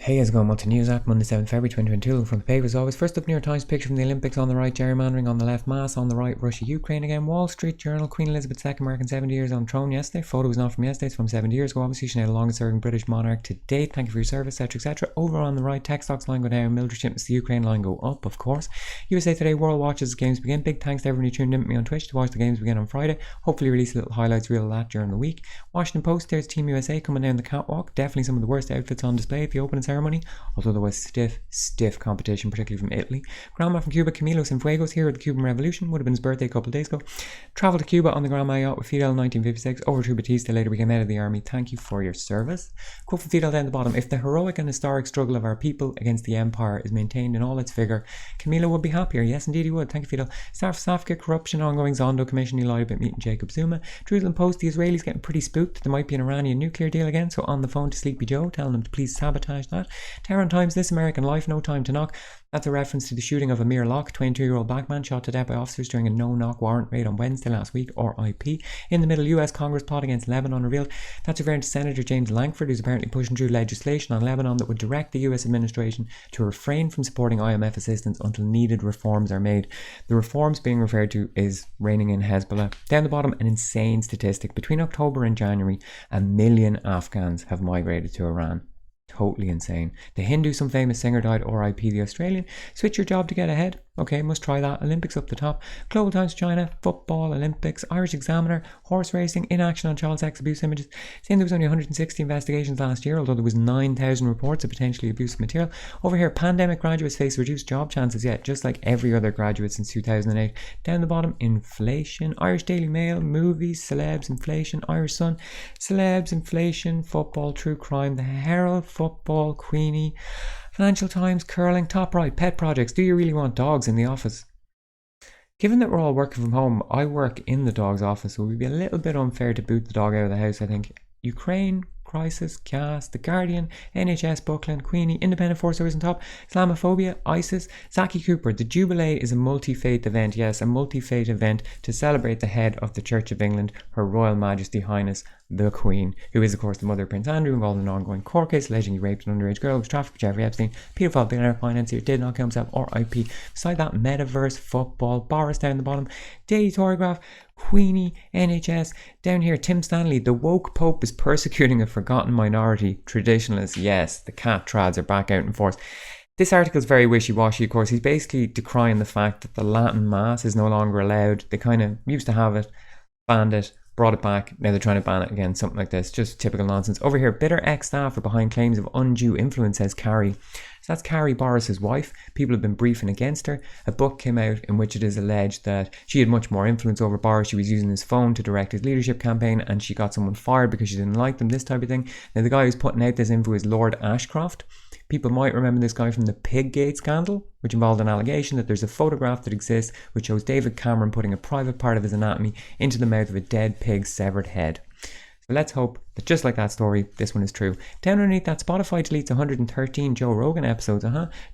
Hey, how's it going? What's the news at Monday 7th February 2022? From the paper as always. First up, New York Times picture from the Olympics on the right, gerrymandering on the left, mass on the right, Russia, Ukraine again. Wall Street Journal, Queen Elizabeth II, American 70 years on throne yesterday. Photo was not from yesterday, it's from 70 years ago. Obviously, she's now the longest serving British monarch to date. Thank you for your service, etc. etc. Over on the right, tech stocks line go down, military shipments to Ukraine line go up, of course. USA Today, world watches as games begin. Big thanks to everyone who tuned in with me on Twitch to watch the games begin on Friday. Hopefully, release a little highlights reel of that during the week. Washington Post, there's Team USA coming down the catwalk. Definitely some of the worst outfits on display at the opening ceremony. Also, there was stiff competition, particularly from Italy. Grandma from Cuba, Camilo Cienfuegos, hero of the Cuban Revolution, would have been his birthday a couple of days ago. Travelled to Cuba on the Grandma yacht with Fidel in 1956. Over to Batista, later became head of the army. Thank you for your service. Quote from Fidel down the bottom: if the heroic and historic struggle of our people against the empire is maintained in all its vigour, Camilo would be happier. Yes, indeed he would. Thank you, Fidel. South Africa, corruption, ongoing Zondo Commission, he lied about meeting Jacob Zuma. Jerusalem Post, the Israelis getting pretty spooked. There might be an Iranian nuclear deal again, so on the phone to Sleepy Joe, telling them to please sabotage that. Tehran Times, This American Life, No Time to Knock. That's a reference to the shooting of Amir Locke, 22-year-old black man shot to death by officers during a no-knock warrant raid on Wednesday last week, or IP. In the middle, US Congress plot against Lebanon revealed. That's referring to Senator James Lankford, who's apparently pushing through legislation on Lebanon that would direct the US administration to refrain from supporting IMF assistance until needed reforms are made. The reforms being referred to is reining in Hezbollah. Down the bottom, an insane statistic. Between October and January, 1 million Afghans have migrated to Iran. Totally insane. The Hindu, some famous singer, died. RIP the Australian. Switch your job to get ahead. Okay, must try that. Olympics up the top. Global Times China, football, Olympics, Irish Examiner, horse racing, inaction on child sex abuse images. Saying there was only 160 investigations last year, although there was 9,000 reports of potentially abusive material. Over here, pandemic graduates face reduced job chances yet, just like every other graduate since 2008. Down the bottom, inflation. Irish Daily Mail, movies, celebs, inflation. Irish Sun, celebs, inflation, football, true crime. The Herald, football, Queenie. Financial Times, curling. Top right, pet projects. Do you really want dogs in the office? Given that we're all working from home, I work in the dog's office, so it would be a little bit unfair to boot the dog out of the house, I think. Ukraine, crisis, gas, The Guardian, NHS, Buckland, Queenie, Independent Force Service on top, Islamophobia, ISIS, Zaki Cooper. The Jubilee is a multi-faith event, yes, a multi-faith event to celebrate the head of the Church of England, Her Royal Majesty Highness the Queen, who is of course the mother of Prince Andrew, involved in an ongoing court case alleging he raped an underage girl, was trafficked with Jeffrey Epstein, paedophile, billionaire, financier, did not kill himself, RIP. Beside that, metaverse, football, Boris down the bottom, Daily Telegraph, Queenie, NHS. Down here, Tim Stanley, the woke pope is persecuting a forgotten minority, traditionalists. Yes, the cat trads are back out in force. This article is very wishy-washy, of course. He's basically decrying the fact that the Latin Mass is no longer allowed. They kind of used to have it, banned it, brought it back, now they're trying to ban it again, something like this. Just typical nonsense. Over here, bitter ex-staff are behind claims of undue influence, says Carrie. So that's Carrie Boris's wife. People have been briefing against her. A book came out in which it is alleged that she had much more influence over Boris. She was using his phone to direct his leadership campaign, and she got someone fired because she didn't like them, this type of thing. Now, the guy who's putting out this info is Lord Ashcroft. People might remember this guy from the Piggate scandal, which involved an allegation that there's a photograph that exists which shows David Cameron putting a private part of his anatomy into the mouth of a dead pig's severed head. So let's hope that just like that story, this one is true. Down underneath that, Spotify deletes 113 Joe Rogan episodes.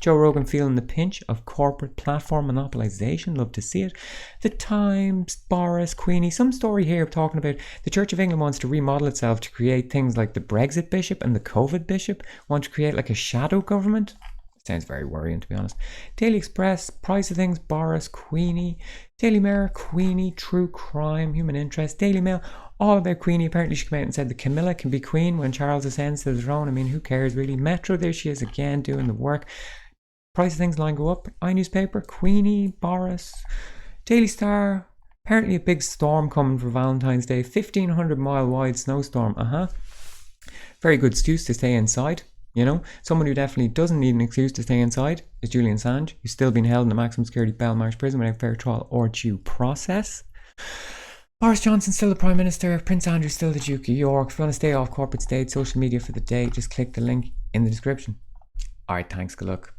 Joe Rogan feeling the pinch of corporate platform monopolization. Love to see it. The Times, Boris, Queenie. Some story here talking about the Church of England wants to remodel itself to create things like the Brexit bishop and the COVID bishop. Want to create like a shadow government. Sounds very worrying, to be honest. Daily Express, Price of Things, Boris, Queenie. Daily Mirror, Queenie, True Crime, Human Interest. Daily Mail, all about Queenie. Apparently she came out and said that Camilla can be queen when Charles ascends to the throne. I mean, who cares really? Metro, there she is again doing the work. Price of Things line go up. iNewspaper, Queenie, Boris. Daily Star, apparently a big storm coming for Valentine's Day. 1,500 mile wide snowstorm. Very good excuse to stay inside. You know, someone who definitely doesn't need an excuse to stay inside is Julian Assange, who's still being held in a maximum security Belmarsh prison without fair trial or due process. Boris Johnson still the Prime Minister. Prince Andrew still the Duke of York. If you want to stay off corporate state, social media for the day, just click the link in the description. Alright, thanks, good luck.